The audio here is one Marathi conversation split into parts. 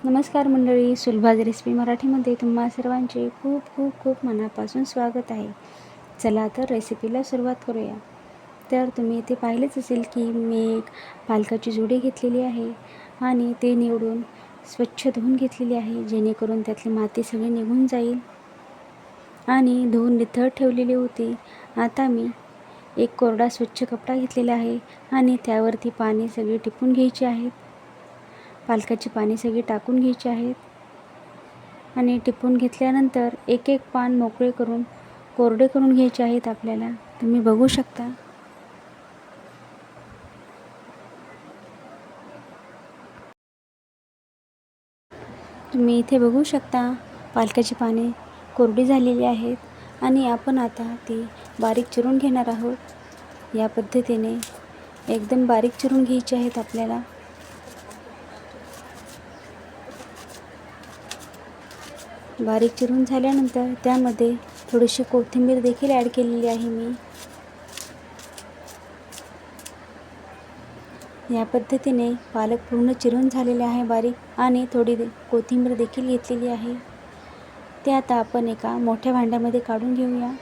नमस्कार मंडळी, सुलभाज रेसिपी मराठीमध्ये तुम्हा सर्वांचे खूप खूप खूप मनापासून स्वागत आहे. चला तर रेसिपीला सुरुवात करूया. तर तुम्ही इथे पाहिलेच असेल की मी एक पालकाची जुडी घेतलेली आहे आणि ते निवडून स्वच्छ धुवून घेतलेली आहे, जेणेकरून त्यातली माती सगळी निघून जाईल. आणि धुवून निथळ ठेवलेली होती. आता मी एक कोरडा स्वच्छ कपडा घेतलेला आहे आणि त्यावरती पाणी सगळी टिपून घ्यायची आहेत. पालकाची पाने सगळी टाकून घ्यायची आहेत आणि टिपून घेतल्यानंतर एक एक पान मोकळे करून कोरडे करून घ्यायचे आहेत आपल्याला. तुम्ही बघू शकता. तुम्ही इथे बघू शकता पालकाची पाने कोरडी झालेली आहेत आणि आपण आता ती बारीक चिरून घेणार आहोत. या पद्धतीने एकदम बारीक चिरून घ्यायची आहेत आपल्याला. बारीक चिरून झाल्यानंतर त्यामध्ये थोडीशी कोथिंबीर देखील ॲड केलेली आहे मी. या पद्धतीने पालक पूर्ण चिरून झालेले आहे बारीक आणि थोडी कोथिंबीर देखील घेतलेली आहे. ते आता आपण एका मोठ्या भांड्यामध्ये काढून घेऊया.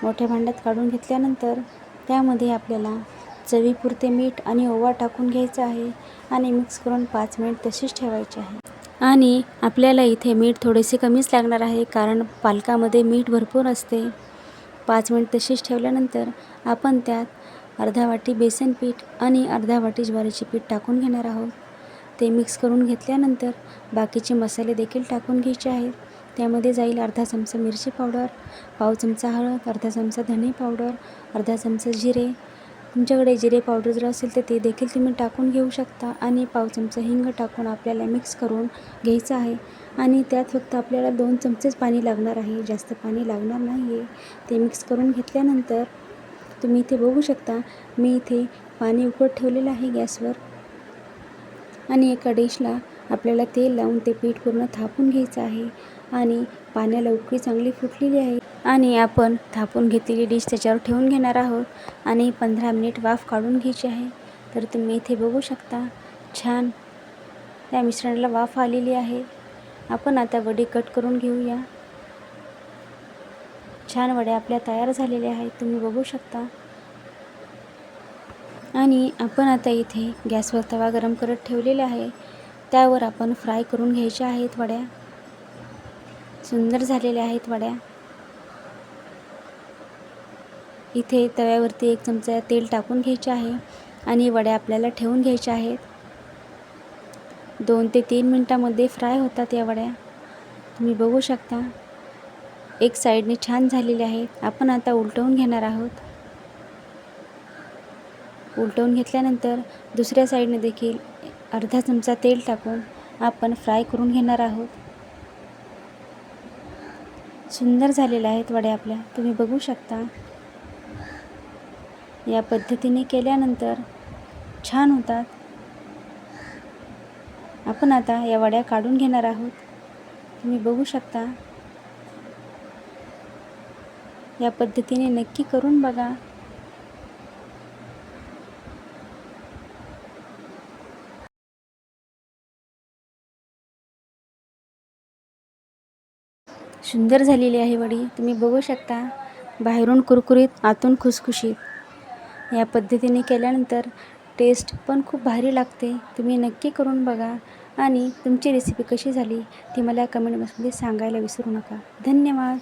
मोठ्या भांड्यात काढून घेतल्यानंतर त्यामध्ये आपल्याला चवीपुरते मीठ आणि ओवा टाकून घ्यायचा आहे आणि मिक्स करून 5 मिनिट तसेच ठेवायचे आहे. आणि आपल्याला इथे मीठ थोडेसे कमीच लागणार आहे, कारण पालकामध्ये मीठ भरपूर असते. 5 मिनिट तसेच ठेवल्यानंतर आपण त्यात अर्धा वाटी बेसन पीठ आणि अर्धा वाटी ज्वारीचे पीठ टाकून घेणार आहोत. ते मिक्स करून घेतल्यानंतर बाकीचे मसाले देखील टाकून घ्यायचे आहेत. त्यामध्ये जाईल अर्धा चमचा मिरची पावडर, पाव चमचा हळद, अर्धा चमचा धने पावडर, अर्धा चमचा जिरे. तुमच्याकडे जिरे पावडर जर असेल तर ते देखील तुम्ही टाकून घेऊ शकता आणि पाव चमचा हिंग टाकून आपल्याला मिक्स करून घ्यायचं आहे. आणि त्यात फक्त आपल्याला 2 चमचेच पाणी लागणार आहे, जास्त पाणी लागणार नाही आहे. ते मिक्स करून घेतल्यानंतर तुम्ही इथे बघू शकता, मी इथे पाणी उकळत ठेवलेलं आहे गॅसवर आणि एका डिशला आपल्याला तेल लावून ते पीठ पूर्ण थापून घ्यायचं आहे. आणि पाण्याला उकळी चांगली फुटलेली आहे आणि आपण थापून घेतलेली डिश त्याच्यावर ठेवून घेणार आहोत आणि 15 मिनिट वाफ काढून घ्यायची आहे. तर तुम्ही इथे बघू शकता, छान या मिश्रणाला वाफ आलेली आहे. आपण आता वडी कट करून घेऊया. छान वड्या आपल्या तयार झालेल्या आहेत, तुम्ही बघू शकता. आणि आपण आता इथे गॅसवर तवा गरम करत ठेवलेला आहे. त्यावर आपण फ्राय करून घ्यायच्या आहेत वड्या. सुंदर झालेल्या आहेत वड्या. इथे तव्यावरती 1 चमचा तेल टाकून घ्यायचे आहे आणि वड्या आपल्याला ठेवून घ्यायच्या आहेत. 2 ते 3 मिनिटांमध्ये फ्राय होतात या वड्या. तुम्ही बघू शकता, एक साईडने छान झालेले आहेत. आपण आता उलटवून घेणार आहोत. उलटवून घेतल्यानंतर दुसऱ्या साईडने देखील अर्धा चमचा तेल टाकून आपण फ्राय करून घेणार आहोत. सुंदर झालेल्या आहेत वड्या आपल्या, तुम्ही बघू शकता. या पद्धतीने केल्यानंतर छान होतात. आपण आता या वड्या काढून घेणार आहोत. तुम्ही बघू शकता. या पद्धतीने नक्की करून बघा. सुंदर झालेली आहे वडी, तुम्ही बघू शकता. बाहेरून कुरकुरीत, आतून खुसखुशीत. या पद्धतीने केल्यानंतर टेस्ट पण खूप भारी लागते. तुम्ही नक्की करून बघा आणि तुमची रेसिपी कशी झाली ती मला कमेंट बॉक्समध्ये सांगायला विसरू नका. धन्यवाद.